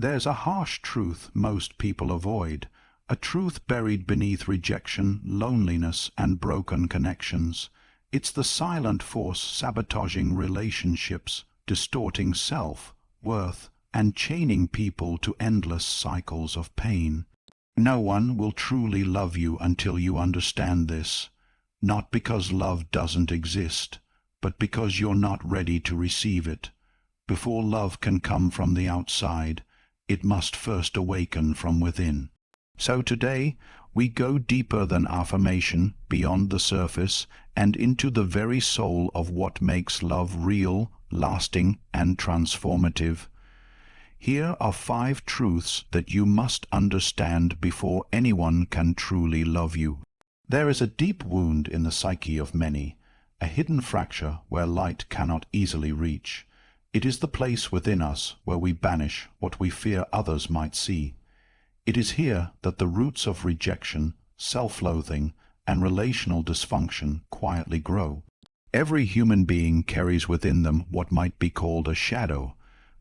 There's a harsh truth most people avoid, a truth buried beneath rejection, loneliness, and broken connections. It's the silent force sabotaging relationships, distorting self-worth, and chaining people to endless cycles of pain. No one will truly love you until you understand this, not because love doesn't exist, but because you're not ready to receive it. Before love can come from the outside, it must first awaken from within. So today, we go deeper than affirmation, beyond the surface, and into the very soul of what makes love real, lasting, and transformative. Here are 5 truths that you must understand before anyone can truly love you. There is a deep wound in the psyche of many, a hidden fracture where light cannot easily reach. It is the place within us where we banish what we fear others might see. It is here that the roots of rejection, self-loathing, and relational dysfunction quietly grow. Every human being carries within them what might be called a shadow,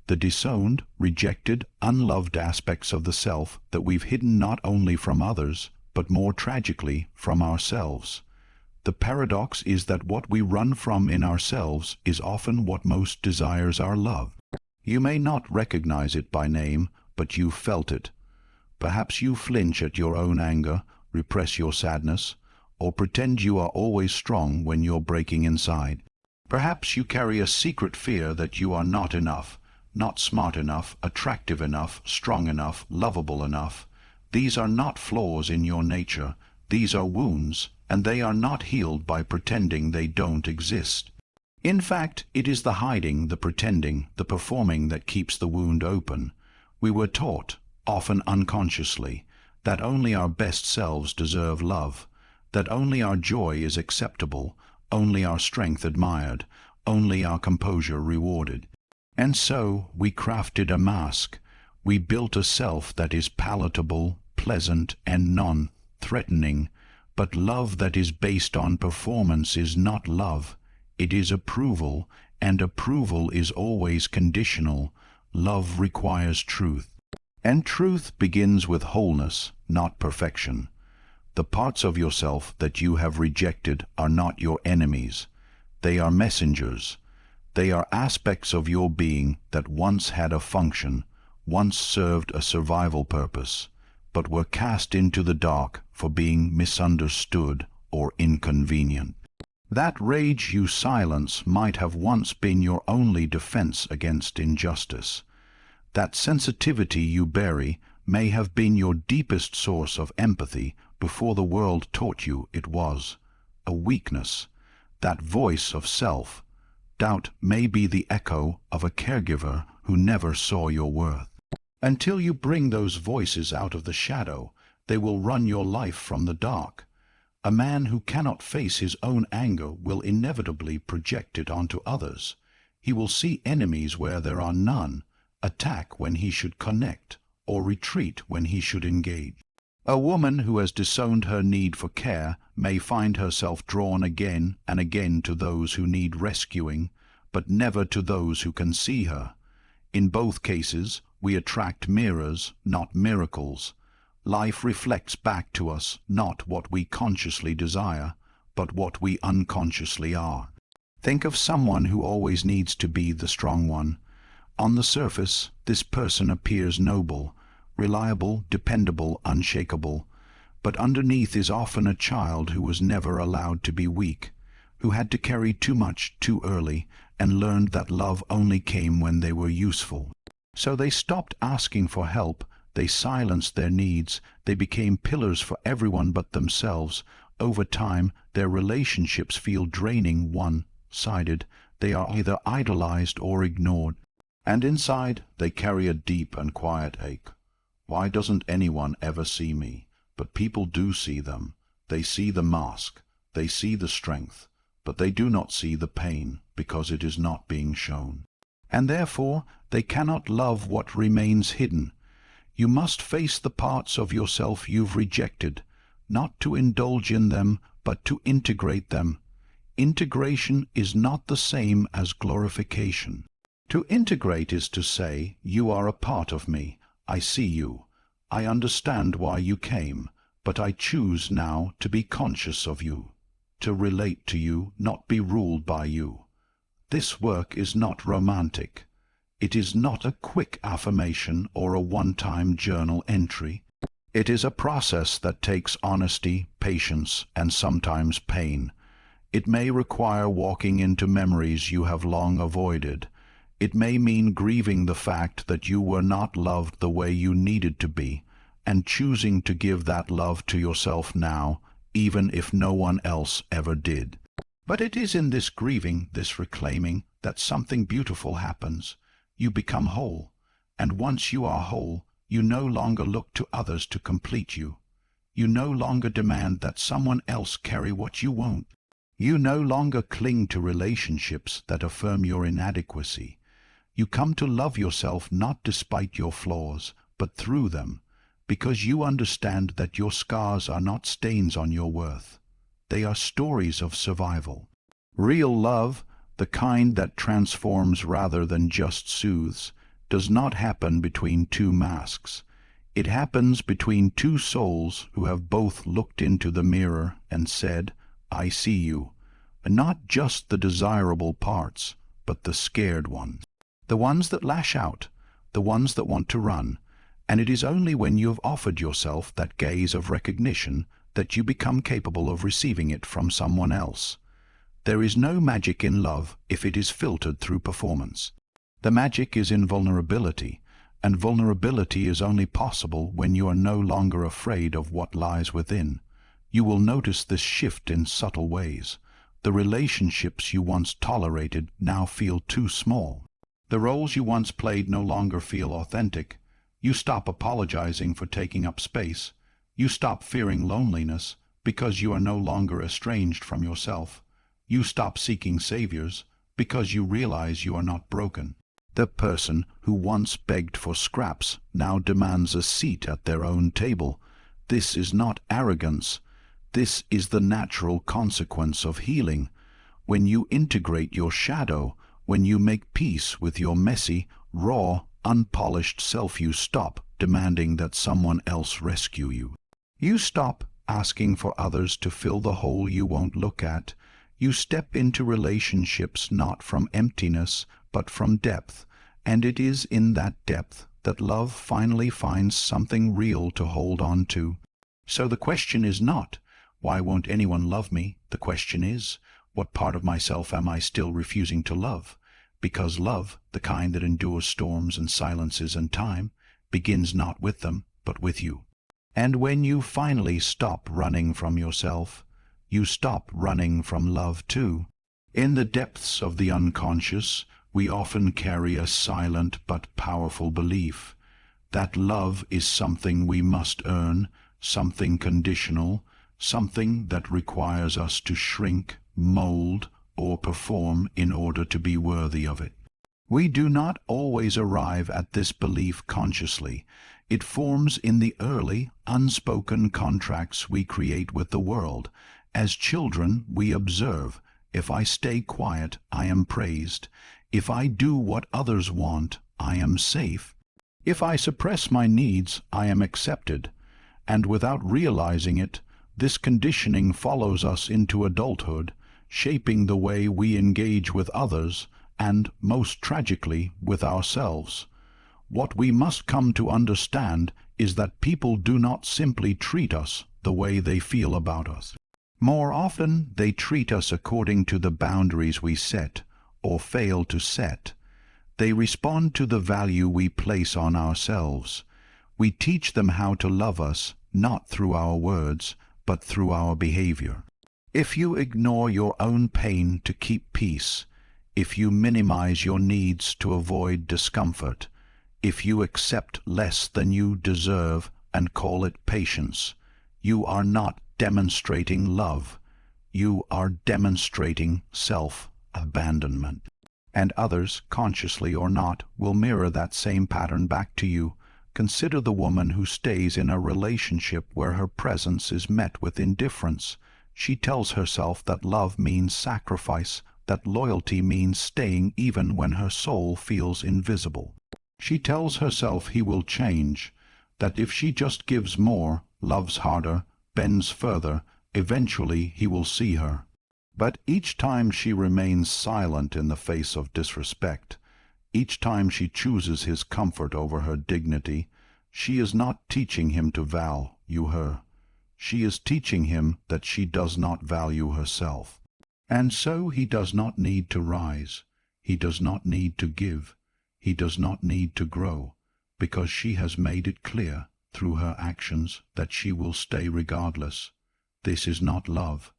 the disowned, rejected, unloved aspects of the self that we've hidden not only from others, but more tragically, from ourselves. The paradox is that what we run from in ourselves is often what most desires our love. You may not recognize it by name, but you've felt it. Perhaps you flinch at your own anger, repress your sadness, or pretend you are always strong when you're breaking inside. Perhaps you carry a secret fear that you are not enough, not smart enough, attractive enough, strong enough, lovable enough. These are not flaws in your nature. These are wounds, and they are not healed by pretending they don't exist. In fact, it is the hiding, the pretending, the performing that keeps the wound open. We were taught, often unconsciously, that only our best selves deserve love, that only our joy is acceptable, only our strength admired, only our composure rewarded. And so we crafted a mask. We built a self that is palatable, pleasant, and non-threatening. But love that is based on performance is not love. It is approval, and approval is always conditional. Love requires truth. And truth begins with wholeness, not perfection. The parts of yourself that you have rejected are not your enemies. They are messengers. They are aspects of your being that once had a function, once served a survival purpose, but were cast into the dark for being misunderstood or inconvenient. That rage you silence might have once been your only defense against injustice. That sensitivity you bury may have been your deepest source of empathy before the world taught you it was. A weakness, that voice of self. Doubt may be the echo of a caregiver who never saw your worth. Until you bring those voices out of the shadow, they will run your life from the dark. A man who cannot face his own anger will inevitably project it onto others. He will see enemies where there are none, attack when he should connect, or retreat when he should engage. A woman who has disowned her need for care may find herself drawn again and again to those who need rescuing, but never to those who can see her. In both cases, we attract mirrors, not miracles. Life reflects back to us not what we consciously desire, but what we unconsciously are. Think of someone who always needs to be the strong one. On the surface, this person appears noble, reliable, dependable, unshakable, but underneath is often a child who was never allowed to be weak, who had to carry too much too early and learned that love only came when they were useful. So they stopped asking for help, they silenced their needs, they became pillars for everyone but themselves. Over time, their relationships feel draining, one-sided. They are either idolized or ignored. And inside, they carry a deep and quiet ache. Why doesn't anyone ever see me? But people do see them. They see the mask. They see the strength. But they do not see the pain, because it is not being shown. And therefore, they cannot love what remains hidden. You must face the parts of yourself you've rejected, not to indulge in them, but to integrate them. Integration is not the same as glorification. To integrate is to say, you are a part of me. I see you. I understand why you came, but I choose now to be conscious of you, to relate to you, not be ruled by you. This work is not romantic. It is not a quick affirmation or a one-time journal entry. It is a process that takes honesty, patience, and sometimes pain. It may require walking into memories you have long avoided. It may mean grieving the fact that you were not loved the way you needed to be, and choosing to give that love to yourself now, even if no one else ever did. But it is in this grieving, this reclaiming, that something beautiful happens. You become whole, and once you are whole, you no longer look to others to complete you. You no longer demand that someone else carry what you won't. You no longer cling to relationships that affirm your inadequacy. You come to love yourself not despite your flaws, but through them, because you understand that your scars are not stains on your worth. They are stories of survival. Real love, the kind that transforms rather than just soothes, does not happen between two masks. It happens between two souls who have both looked into the mirror and said, I see you, and not just the desirable parts, but the scared ones, the ones that lash out, the ones that want to run. And it is only when you have offered yourself that gaze of recognition that you become capable of receiving it from someone else. There is no magic in love if it is filtered through performance. The magic is in vulnerability, and vulnerability is only possible when you are no longer afraid of what lies within. You will notice this shift in subtle ways. The relationships you once tolerated now feel too small. The roles you once played no longer feel authentic. You stop apologizing for taking up space. You stop fearing loneliness because you are no longer estranged from yourself. You stop seeking saviors because you realize you are not broken. The person who once begged for scraps now demands a seat at their own table. This is not arrogance. This is the natural consequence of healing. When you integrate your shadow, when you make peace with your messy, raw, unpolished self, you stop demanding that someone else rescue you. You stop asking for others to fill the hole you won't look at. You step into relationships not from emptiness, but from depth, and it is in that depth that love finally finds something real to hold on to. So the question is not, why won't anyone love me? The question is, what part of myself am I still refusing to love? Because love, the kind that endures storms and silences and time, begins not with them, but with you. And when you finally stop running from yourself, you stop running from love too. In the depths of the unconscious, we often carry a silent but powerful belief that love is something we must earn, something conditional, something that requires us to shrink, mold, or perform in order to be worthy of it. We do not always arrive at this belief consciously. It forms in the early, unspoken contracts we create with the world. As children, we observe, if I stay quiet, I am praised. If I do what others want, I am safe. If I suppress my needs, I am accepted. And without realizing it, this conditioning follows us into adulthood, shaping the way we engage with others and, most tragically, with ourselves. What we must come to understand is that people do not simply treat us the way they feel about us. More often, they treat us according to the boundaries we set or fail to set. They respond to the value we place on ourselves. We teach them how to love us, not through our words, but through our behavior. If you ignore your own pain to keep peace, if you minimize your needs to avoid discomfort, if you accept less than you deserve and call it patience, you are not demonstrating love. You are demonstrating self-abandonment. And others, consciously or not, will mirror that same pattern back to you. Consider the woman who stays in a relationship where her presence is met with indifference. She tells herself that love means sacrifice, that loyalty means staying even when her soul feels invisible. She tells herself he will change, that if she just gives more, loves harder, bends further, eventually he will see her. But each time she remains silent in the face of disrespect, each time she chooses his comfort over her dignity, she is not teaching him to value her. She is teaching him that she does not value herself. And so he does not need to rise. He does not need to give. He does not need to grow, because she has made it clear through her actions that she will stay regardless. This is not love.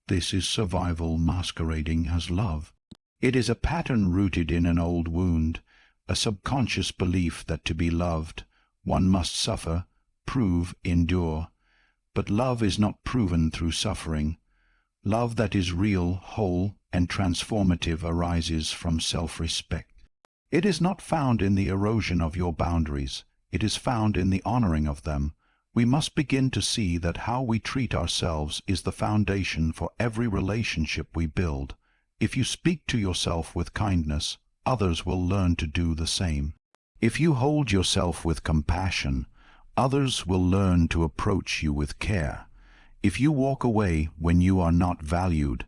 This is survival masquerading as love. It is a pattern rooted in an old wound, a subconscious belief that to be loved, one must suffer, prove, endure. But love is not proven through suffering. Love that is real, whole, and transformative arises from self-respect. It is not found in the erosion of your boundaries. It is found in the honoring of them. We must begin to see that how we treat ourselves is the foundation for every relationship we build. If you speak to yourself with kindness, others will learn to do the same. If you hold yourself with compassion, others will learn to approach you with care. If you walk away when you are not valued,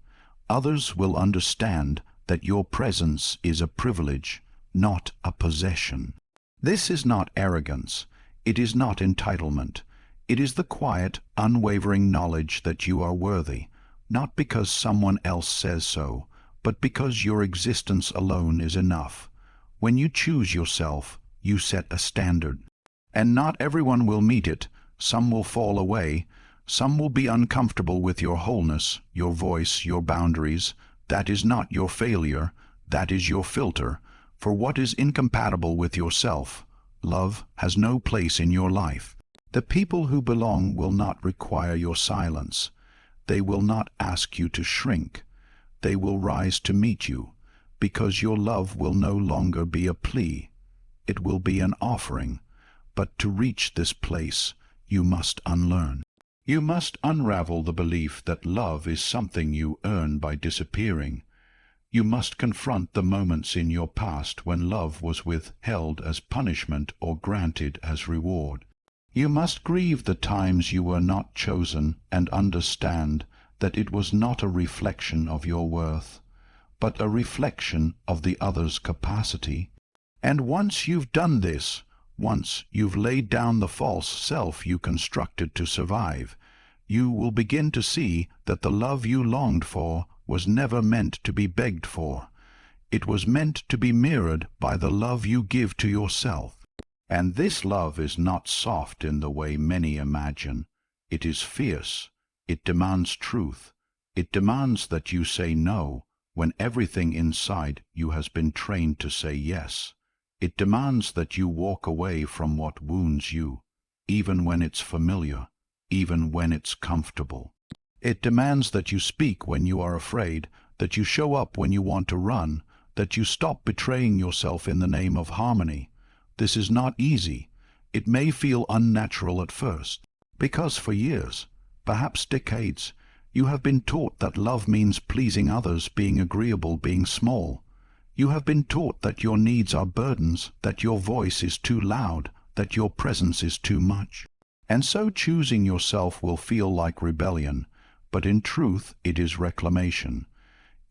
others will understand that your presence is a privilege, not a possession. This is not arrogance. It is not entitlement. It is the quiet, unwavering knowledge that you are worthy, not because someone else says so, but because your existence alone is enough. When you choose yourself, you set a standard. And not everyone will meet it. Some will fall away. Some will be uncomfortable with your wholeness, your voice, your boundaries. That is not your failure. That is your filter. For what is incompatible with yourself, love has no place in your life. The people who belong will not require your silence. They will not ask you to shrink. They will rise to meet you, because your love will no longer be a plea. It will be an offering. But to reach this place, you must unlearn. You must unravel the belief that love is something you earn by disappearing. You must confront the moments in your past when love was withheld as punishment or granted as reward. You must grieve the times you were not chosen and understand that it was not a reflection of your worth, but a reflection of the other's capacity. And once you've done this, once you've laid down the false self you constructed to survive, you will begin to see that the love you longed for was never meant to be begged for. It was meant to be mirrored by the love you give to yourself. And this love is not soft in the way many imagine. It is fierce. It demands truth. It demands that you say no when everything inside you has been trained to say yes. It demands that you walk away from what wounds you, even when it's familiar, even when it's comfortable. It demands that you speak when you are afraid, that you show up when you want to run, that you stop betraying yourself in the name of harmony. This is not easy. It may feel unnatural at first, because for years, perhaps decades, you have been taught that love means pleasing others, being agreeable, being small. You have been taught that your needs are burdens, that your voice is too loud, that your presence is too much. And so choosing yourself will feel like rebellion, but in truth it is reclamation.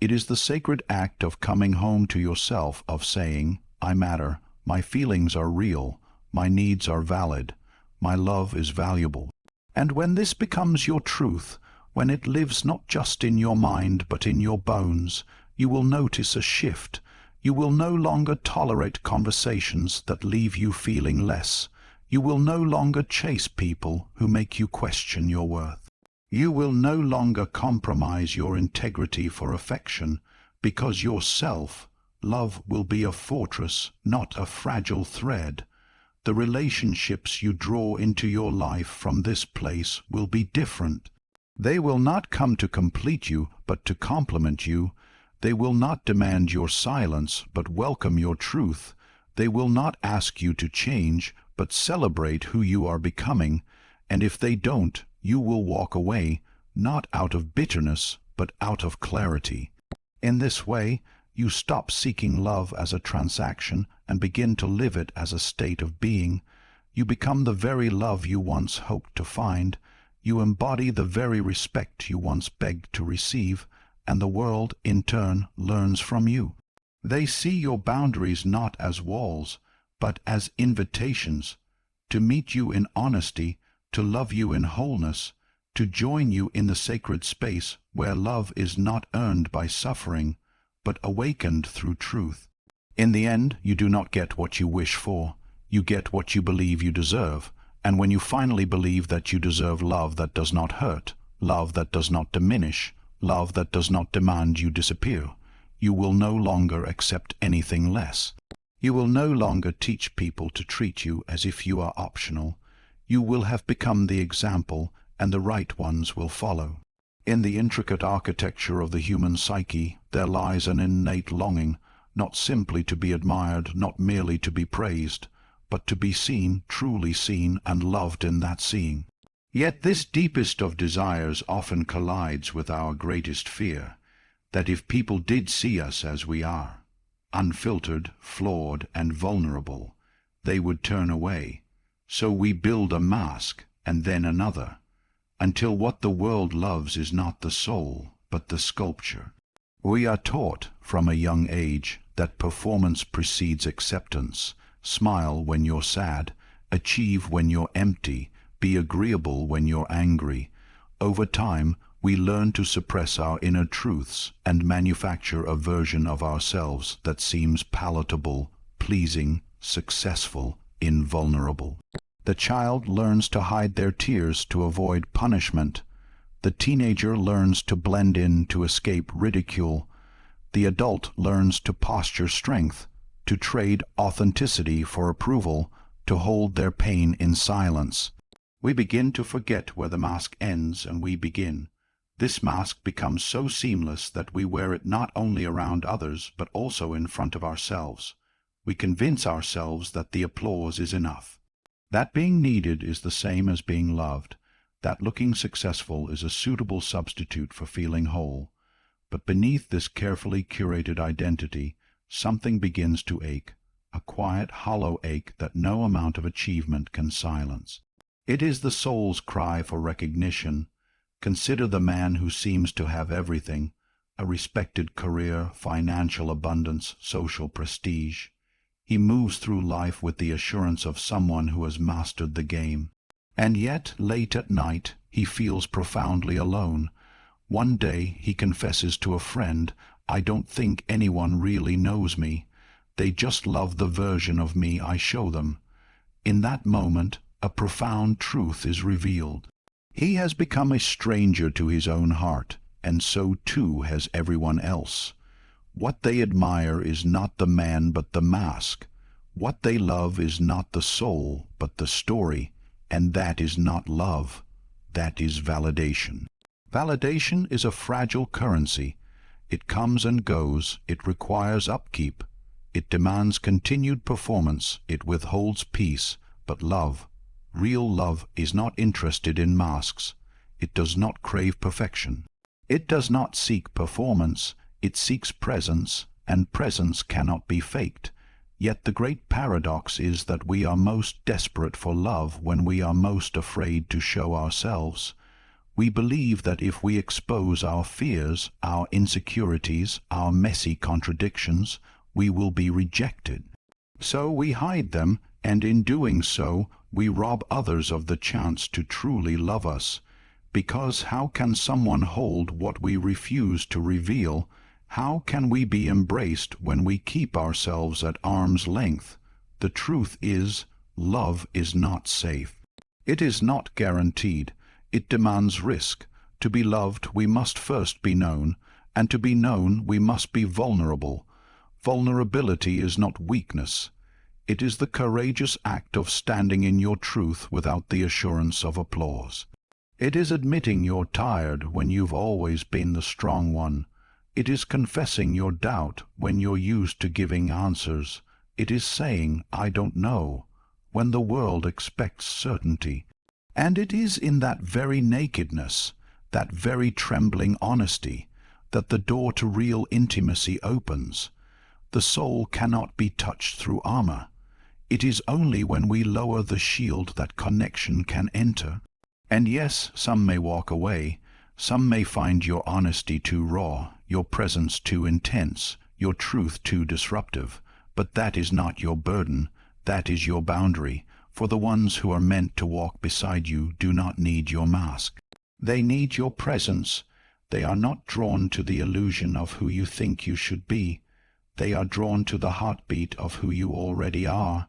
It is the sacred act of coming home to yourself, of saying, I matter, my feelings are real, my needs are valid, my love is valuable. And when this becomes your truth, when it lives not just in your mind but in your bones, you will notice a shift. You will no longer tolerate conversations that leave you feeling less. You will no longer chase people who make you question your worth. You will no longer compromise your integrity for affection, because yourself, love will be a fortress, not a fragile thread. The relationships you draw into your life from this place will be different. They will not come to complete you, but to complement you. They will not demand your silence, but welcome your truth. They will not ask you to change, but celebrate who you are becoming. And if they don't, you will walk away, not out of bitterness, but out of clarity. In this way, You stop seeking love as a transaction and begin to live it as a state of being. You become the very love you once hoped to find. You embody the very respect you once begged to receive, and the world, in turn, learns from you. They see your boundaries not as walls, but as invitations to meet you in honesty, to love you in wholeness, to join you in the sacred space where love is not earned by suffering, but awakened through truth. In the end, you do not get what you wish for. You get what you believe you deserve, and when you finally believe that you deserve love that does not hurt, love that does not diminish, love that does not demand you disappear, you will no longer accept anything less. You will no longer teach people to treat you as if you are optional. You will have become the example, and the right ones will follow. In the intricate architecture of the human psyche there lies an innate longing, not simply to be admired, not merely to be praised, but to be seen, truly seen, and loved in that seeing. Yet this deepest of desires often collides with our greatest fear, that if people did see us as we are, unfiltered, flawed, and vulnerable, they would turn away. So we build a mask, and then another, until what the world loves is not the soul, but the sculpture. We are taught from a young age that performance precedes acceptance. Smile when you're sad, achieve when you're empty, be agreeable when you're angry. Over time, we learn to suppress our inner truths and manufacture a version of ourselves that seems palatable, pleasing, successful, invulnerable. The child learns to hide their tears to avoid punishment. The teenager learns to blend in to escape ridicule. The adult learns to posture strength, to trade authenticity for approval, to hold their pain in silence. We begin to forget where the mask ends and we begin. This mask becomes so seamless that we wear it not only around others, but also in front of ourselves. We convince ourselves that the applause is enough, that being needed is the same as being loved, that looking successful is a suitable substitute for feeling whole. But beneath this carefully curated identity, something begins to ache, a quiet, hollow ache that no amount of achievement can silence. It is the soul's cry for recognition. Consider the man who seems to have everything, a respected career, financial abundance, social prestige. He moves through life with the assurance of someone who has mastered the game. And yet, late at night, he feels profoundly alone. One day he confesses to a friend, "I don't think anyone really knows me. They just love the version of me I show them." In that moment, a profound truth is revealed. He has become a stranger to his own heart, and so too has everyone else. What they admire is not the man but the mask. What they love is not the soul but the story, and that is not love. That is validation. Validation is a fragile currency. It comes and goes, it requires upkeep, it demands continued performance, it withholds peace, but love, real love, is not interested in masks. It does not crave perfection. It does not seek performance. It seeks presence, and presence cannot be faked. Yet the great paradox is that we are most desperate for love when we are most afraid to show ourselves. We believe that if we expose our fears, our insecurities, our messy contradictions, we will be rejected. So we hide them, and in doing so, we rob others of the chance to truly love us. Because how can someone hold what we refuse to reveal? How can we be embraced when we keep ourselves at arm's length? The truth is, love is not safe. It is not guaranteed. It demands risk. To be loved, we must first be known, and to be known, we must be vulnerable. Vulnerability is not weakness. It is the courageous act of standing in your truth without the assurance of applause. It is admitting you're tired when you've always been the strong one. It is confessing your doubt when you're used to giving answers. It is saying, "I don't know," when the world expects certainty. And it is in that very nakedness, that very trembling honesty, that the door to real intimacy opens. The soul cannot be touched through armor. It is only when we lower the shield that connection can enter. And yes, some may walk away. Some may find your honesty too raw, your presence too intense, your truth too disruptive. But that is not your burden. That is your boundary. For the ones who are meant to walk beside you do not need your mask. They need your presence. They are not drawn to the illusion of who you think you should be. They are drawn to the heartbeat of who you already are.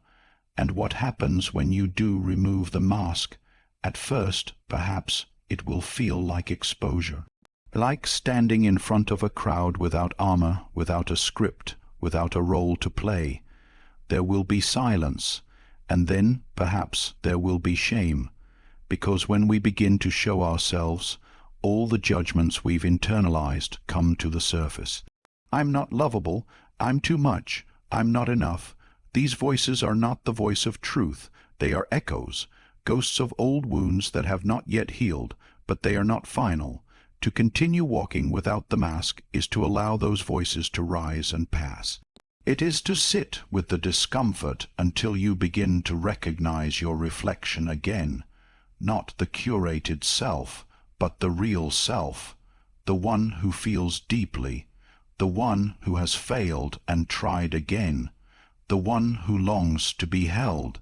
And what happens when you do remove the mask? At first, perhaps, it will feel like exposure. Like standing in front of a crowd without armor, without a script, without a role to play. There will be silence, and then, perhaps, there will be shame. Because when we begin to show ourselves, all the judgments we've internalized come to the surface. I'm not lovable. I'm too much. I'm not enough. These voices are not the voice of truth. They are echoes, ghosts of old wounds that have not yet healed, but they are not final. To continue walking without the mask is to allow those voices to rise and pass. It is to sit with the discomfort until you begin to recognize your reflection again, not the curated self, but the real self, the one who feels deeply, the one who has failed and tried again, the one who longs to be held,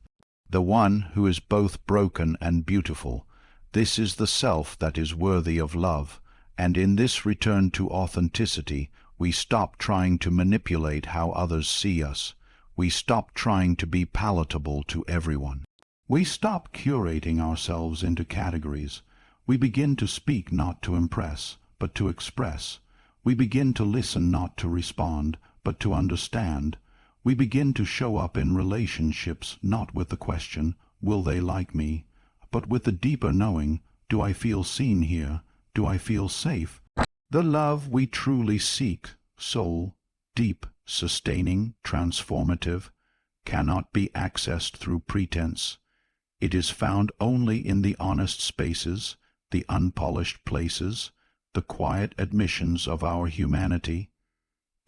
the one who is both broken and beautiful. This is the self that is worthy of love, and in this return to authenticity, we stop trying to manipulate how others see us. We stop trying to be palatable to everyone. We stop curating ourselves into categories. We begin to speak not to impress, but to express. We begin to listen not to respond, but to understand. We begin to show up in relationships not with the question, will they like me, but with the deeper knowing, do I feel seen here? Do I feel safe? The love we truly seek, soul, deep, sustaining, transformative, cannot be accessed through pretense. It is found only in the honest spaces, the unpolished places, the quiet admissions of our humanity.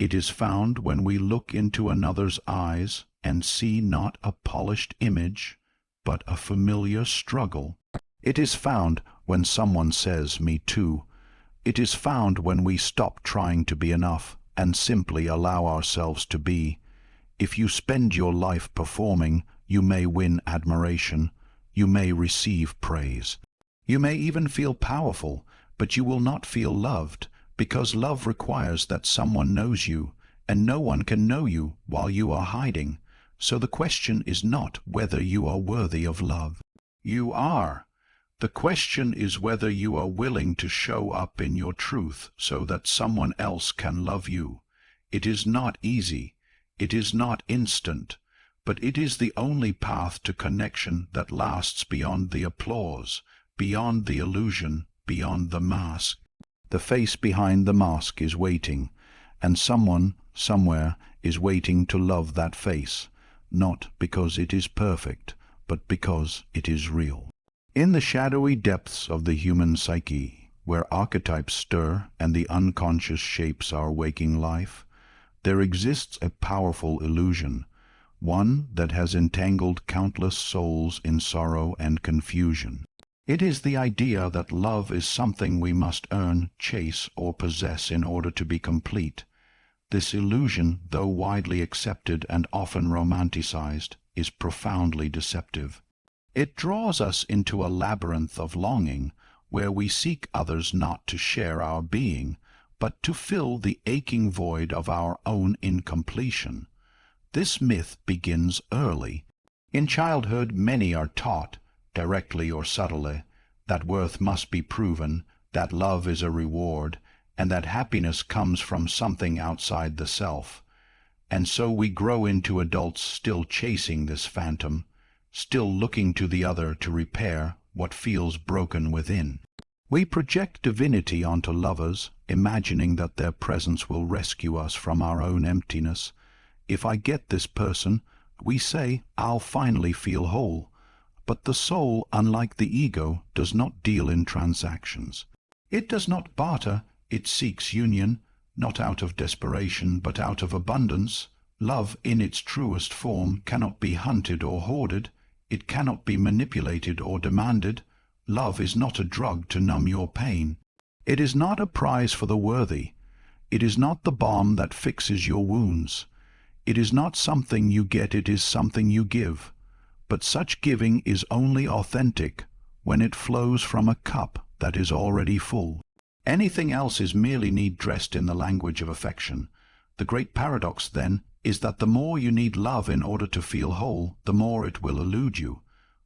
It is found when we look into another's eyes and see not a polished image, but a familiar struggle. It is found when someone says, "Me too." It is found when we stop trying to be enough and simply allow ourselves to be. If you spend your life performing, you may win admiration. You may receive praise. You may even feel powerful, but you will not feel loved, because love requires that someone knows you, and no one can know you while you are hiding. So the question is not whether you are worthy of love. You are. The question is whether you are willing to show up in your truth so that someone else can love you. It is not easy. It is not instant. But it is the only path to connection that lasts beyond the applause, beyond the illusion, beyond the mask. The face behind the mask is waiting, and someone, somewhere, is waiting to love that face, not because it is perfect, but because it is real. In the shadowy depths of the human psyche, where archetypes stir and the unconscious shapes our waking life, there exists a powerful illusion, one that has entangled countless souls in sorrow and confusion. It is the idea that love is something we must earn, chase, or possess in order to be complete. This illusion, though widely accepted and often romanticized, is profoundly deceptive. It draws us into a labyrinth of longing, where we seek others not to share our being, but to fill the aching void of our own incompletion. This myth begins early. In childhood, many are taught, directly or subtly, that worth must be proven, that love is a reward, and that happiness comes from something outside the self. And so we grow into adults still chasing this phantom, still looking to the other to repair what feels broken within. We project divinity onto lovers, imagining that their presence will rescue us from our own emptiness. If I get this person, we say, I'll finally feel whole. But the soul, unlike the ego, does not deal in transactions. It does not barter, It seeks union, not out of desperation, but out of abundance. Love in its truest form cannot be hunted or hoarded. It cannot be manipulated or demanded. Love is not a drug to numb your pain. It is not a prize for the worthy. It is not the balm that fixes your wounds. It is not something you get, it is something you give. But such giving is only authentic when it flows from a cup that is already full. Anything else is merely need dressed in the language of affection. The great paradox, then, is that the more you need love in order to feel whole, the more it will elude you.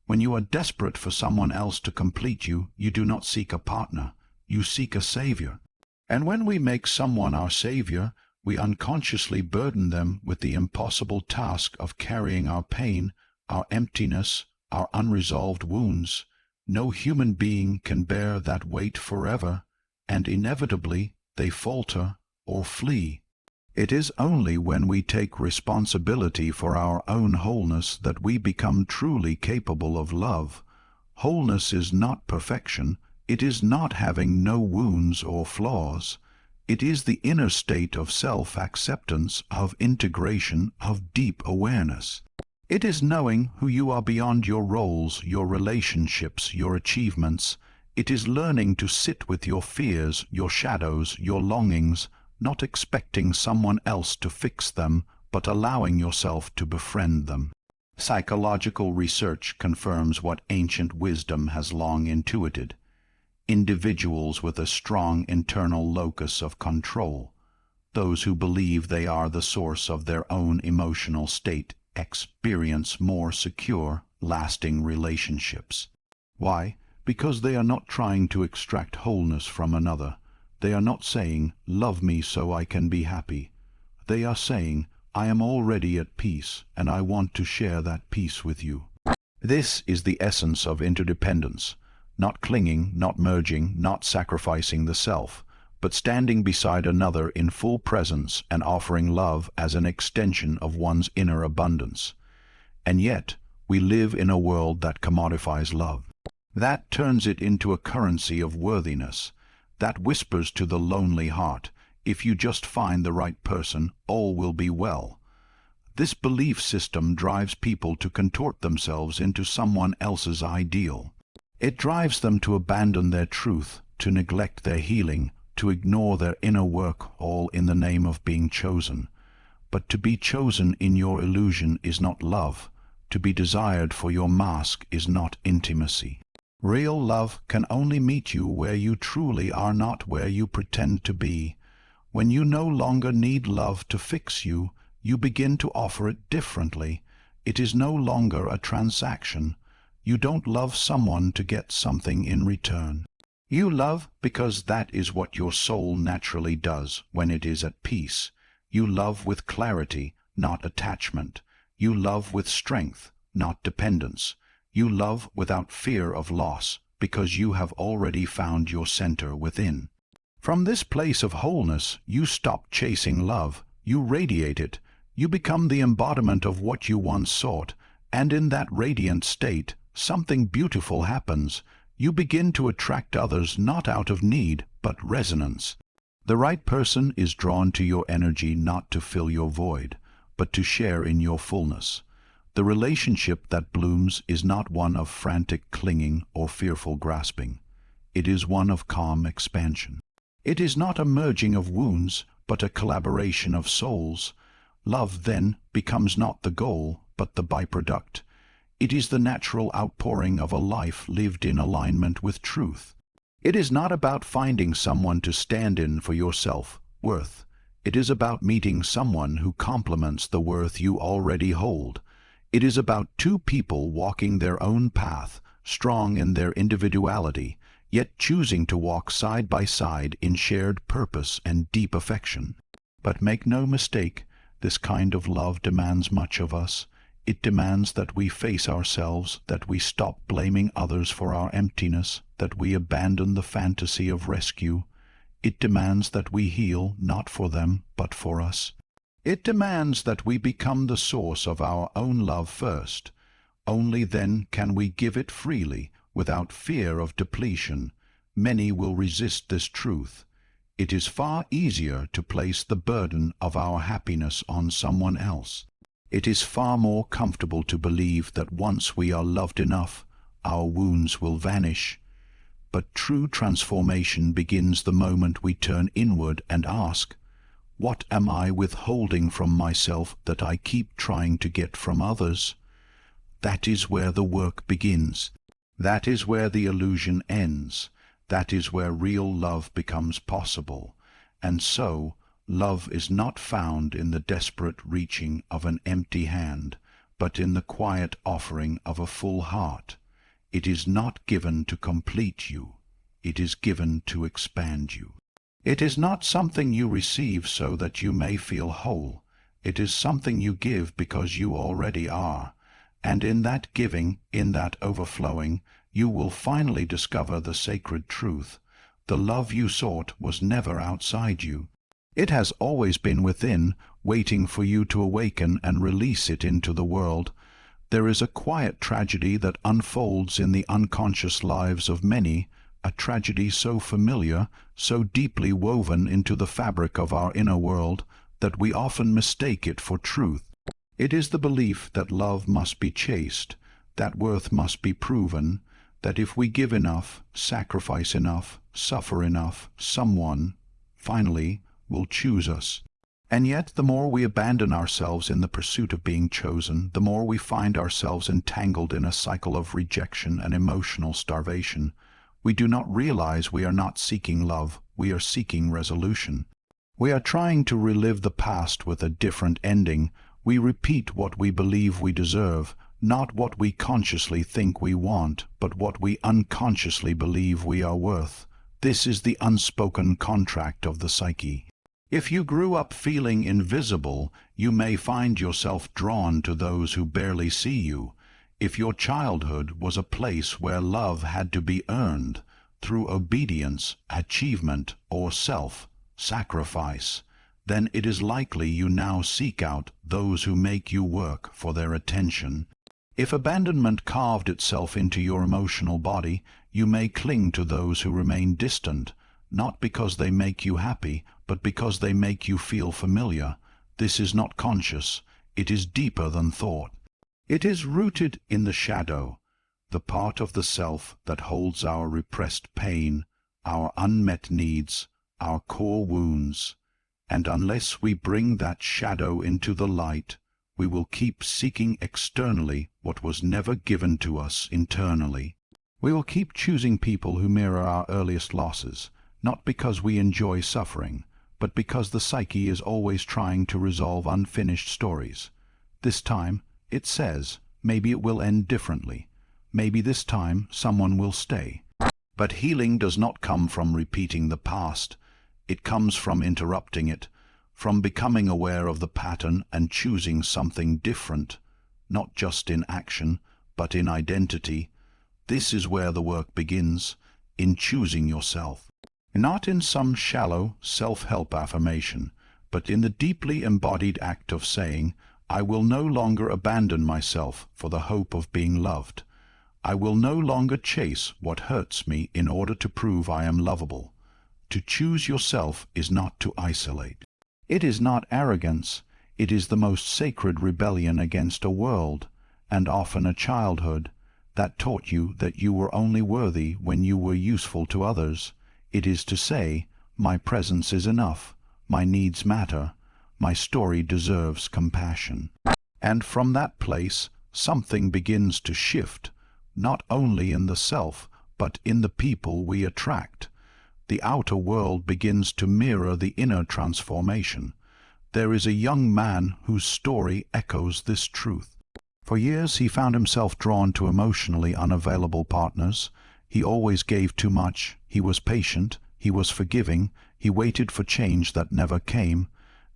When you are desperate for someone else to complete you, you do not seek a partner, you seek a savior. And when we make someone our savior, we unconsciously burden them with the impossible task of carrying our pain, our emptiness, our unresolved wounds. No human being can bear that weight forever, and inevitably they falter or flee. It is only when we take responsibility for our own wholeness that we become truly capable of love. Wholeness is not perfection. It is not having no wounds or flaws. It is the inner state of self-acceptance, of integration, of deep awareness. It is knowing who you are beyond your roles, your relationships, your achievements. It is learning to sit with your fears, your shadows, your longings, not expecting someone else to fix them, but allowing yourself to befriend them. Psychological research confirms what ancient wisdom has long intuited. Individuals with a strong internal locus of control, those who believe they are the source of their own emotional state, experience more secure, lasting relationships. Why? Because they are not trying to extract wholeness from another. They are not saying, "Love me so I can be happy." They are saying, "I am already at peace, and I want to share that peace with you." This is the essence of interdependence. Not clinging, not merging, not sacrificing the self, but standing beside another in full presence and offering love as an extension of one's inner abundance. And yet, we live in a world that commodifies love. That turns it into a currency of worthiness. That whispers to the lonely heart, "If you just find the right person, all will be well." This belief system drives people to contort themselves into someone else's ideal. It drives them to abandon their truth, to neglect their healing, to ignore their inner work, all in the name of being chosen. But to be chosen in your illusion is not love. To be desired for your mask is not intimacy. Real love can only meet you where you truly are, not where you pretend to be. When you no longer need love to fix you, you begin to offer it differently. It is no longer a transaction. You don't love someone to get something in return. You love because that is what your soul naturally does when it is at peace. You love with clarity, not attachment. You love with strength, not dependence. You love without fear of loss, because you have already found your center within. From this place of wholeness, you stop chasing love. You radiate it. You become the embodiment of what you once sought, and in that radiant state, something beautiful happens. You begin to attract others not out of need, but resonance. The right person is drawn to your energy not to fill your void, but to share in your fullness. The relationship that blooms is not one of frantic clinging or fearful grasping. It is one of calm expansion. It is not a merging of wounds, but a collaboration of souls. Love, then, becomes not the goal, but the byproduct. It is the natural outpouring of a life lived in alignment with truth. It is not about finding someone to stand in for your self-worth. It is about meeting someone who complements the worth you already hold. It is about two people walking their own path, strong in their individuality, yet choosing to walk side by side in shared purpose and deep affection. But make no mistake, this kind of love demands much of us. It demands that we face ourselves, that we stop blaming others for our emptiness, that we abandon the fantasy of rescue. It demands that we heal, not for them, but for us. It demands that we become the source of our own love first. Only then can we give it freely, without fear of depletion. Many will resist this truth. It is far easier to place the burden of our happiness on someone else. It is far more comfortable to believe that once we are loved enough, our wounds will vanish. But true transformation begins the moment we turn inward and ask, what am I withholding from myself that I keep trying to get from others? That is where the work begins. That is where the illusion ends. That is where real love becomes possible. And so, love is not found in the desperate reaching of an empty hand, but in the quiet offering of a full heart. It is not given to complete you. It is given to expand you. It is not something you receive so that you may feel whole. It is something you give because you already are. And in that giving, in that overflowing, you will finally discover the sacred truth. The love you sought was never outside you. It has always been within, waiting for you to awaken and release it into the world. There is a quiet tragedy that unfolds in the unconscious lives of many, a tragedy so familiar, so deeply woven into the fabric of our inner world, that we often mistake it for truth. It is the belief that love must be chaste, that worth must be proven, that if we give enough, sacrifice enough, suffer enough, someone, finally, will choose us. And yet the more we abandon ourselves in the pursuit of being chosen, the more we find ourselves entangled in a cycle of rejection and emotional starvation. We do not realize we are not seeking love, we are seeking resolution. We are trying to relive the past with a different ending. We repeat what we believe we deserve, not what we consciously think we want, but what we unconsciously believe we are worth. This is the unspoken contract of the psyche. If you grew up feeling invisible, you may find yourself drawn to those who barely see you. If your childhood was a place where love had to be earned through obedience, achievement, or self-sacrifice, then it is likely you now seek out those who make you work for their attention. If abandonment carved itself into your emotional body, you may cling to those who remain distant, not because they make you happy, but because they make you feel familiar. This is not conscious. It is deeper than thought. It is rooted in the shadow, the part of the self that holds our repressed pain, our unmet needs, our core wounds. And unless we bring that shadow into the light, we will keep seeking externally what was never given to us internally. We will keep choosing people who mirror our earliest losses, not because we enjoy suffering, but because the psyche is always trying to resolve unfinished stories. This time, it says, maybe it will end differently. Maybe this time someone will stay. But healing does not come from repeating the past. It comes from interrupting it, from becoming aware of the pattern and choosing something different, not just in action, but in identity. This is where the work begins, in choosing yourself. Not in some shallow self-help affirmation, but in the deeply embodied act of saying, I will no longer abandon myself for the hope of being loved. I will no longer chase what hurts me in order to prove I am lovable. To choose yourself is not to isolate. It is not arrogance. It is the most sacred rebellion against a world, and often a childhood, that taught you that you were only worthy when you were useful to others. It is to say, my presence is enough, my needs matter, my story deserves compassion. And from that place, something begins to shift, not only in the self, but in the people we attract. The outer world begins to mirror the inner transformation. There is a young man whose story echoes this truth. For years he found himself drawn to emotionally unavailable partners. He always gave too much. He was patient. He was forgiving. He waited for change that never came.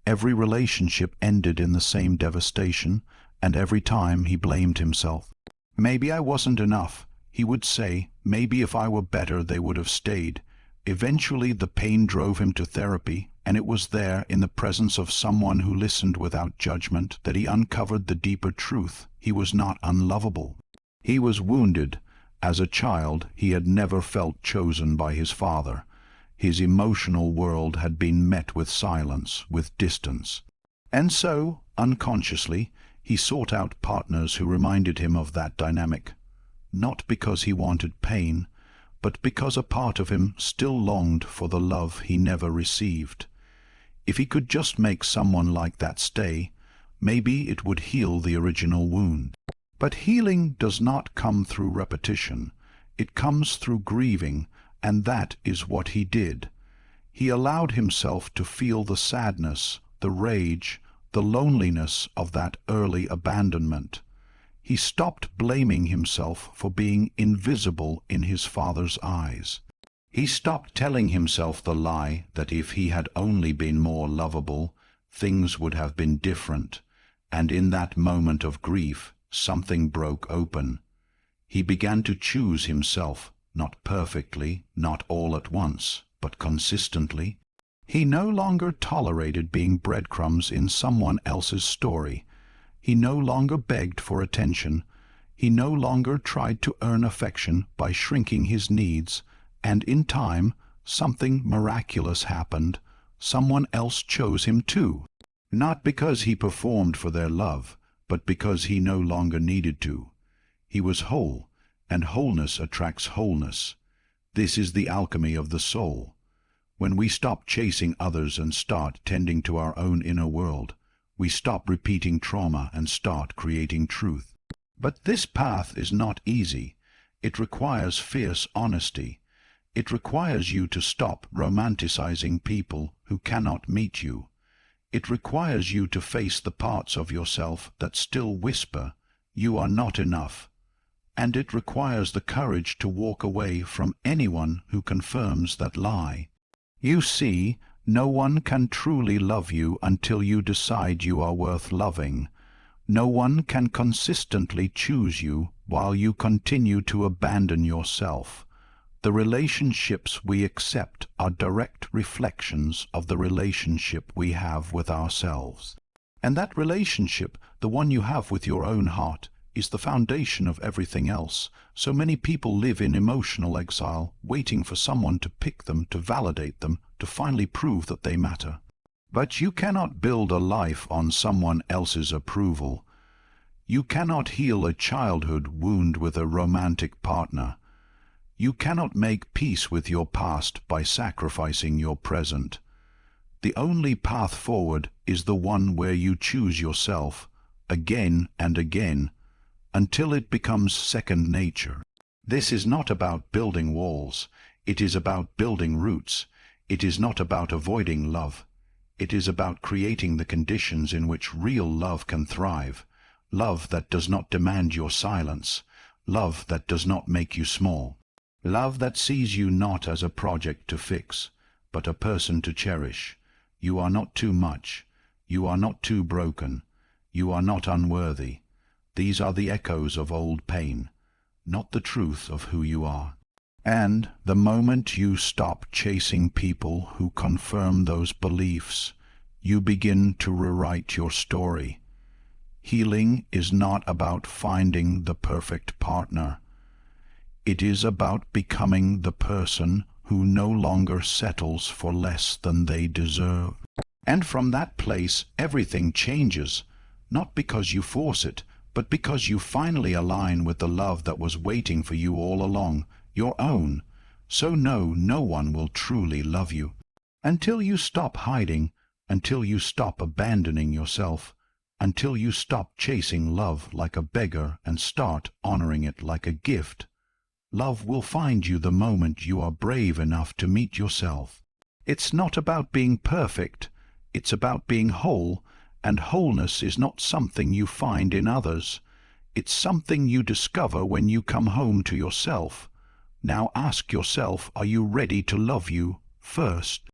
Every relationship ended in the same devastation, and every time he blamed himself. Maybe I wasn't enough, he would say. Maybe if I were better they would have stayed. Eventually the pain drove him to therapy, and it was there, in the presence of someone who listened without judgment, that he uncovered the deeper truth. He was not unlovable. He was wounded. As a child, he had never felt chosen by his father. His emotional world had been met with silence, with distance. And so, unconsciously, he sought out partners who reminded him of that dynamic, not because he wanted pain, but because a part of him still longed for the love he never received. If he could just make someone like that stay, maybe it would heal the original wound. But healing does not come through repetition. It comes through grieving, and that is what he did. He allowed himself to feel the sadness, the rage, the loneliness of that early abandonment. He stopped blaming himself for being invisible in his father's eyes. He stopped telling himself the lie that if he had only been more lovable, things would have been different, and in that moment of grief, something broke open. He began to choose himself, not perfectly, not all at once, but consistently. He no longer tolerated being breadcrumbs in someone else's story. He no longer begged for attention. He no longer tried to earn affection by shrinking his needs, and in time, something miraculous happened. Someone else chose him too, not because he performed for their love, but because he no longer needed to. He was whole, and wholeness attracts wholeness. This is the alchemy of the soul. When we stop chasing others and start tending to our own inner world, we stop repeating trauma and start creating truth. But this path is not easy. It requires fierce honesty. It requires you to stop romanticizing people who cannot meet you. It requires you to face the parts of yourself that still whisper, "You are not enough." And it requires the courage to walk away from anyone who confirms that lie. You see, no one can truly love you until you decide you are worth loving. No one can consistently choose you while you continue to abandon yourself. The relationships we accept are direct reflections of the relationship we have with ourselves. And that relationship, the one you have with your own heart, is the foundation of everything else. So many people live in emotional exile, waiting for someone to pick them, to validate them, to finally prove that they matter. But you cannot build a life on someone else's approval. You cannot heal a childhood wound with a romantic partner. You cannot make peace with your past by sacrificing your present. The only path forward is the one where you choose yourself, again and again, until it becomes second nature. This is not about building walls. It is about building roots. It is not about avoiding love. It is about creating the conditions in which real love can thrive. Love that does not demand your silence. Love that does not make you small. Love that sees you not as a project to fix, but a person to cherish. You are not too much. You are not too broken. You are not unworthy. These are the echoes of old pain, not the truth of who you are. And the moment you stop chasing people who confirm those beliefs, you begin to rewrite your story. Healing is not about finding the perfect partner. It is about becoming the person who no longer settles for less than they deserve. And from that place, everything changes, not because you force it, but because you finally align with the love that was waiting for you all along, your own. So no one will truly love you. Until you stop hiding, until you stop abandoning yourself, until you stop chasing love like a beggar and start honoring it like a gift. Love will find you the moment you are brave enough to meet yourself. It's not about being perfect, it's about being whole, and wholeness is not something you find in others. It's something you discover when you come home to yourself. Now ask yourself, are you ready to love you first?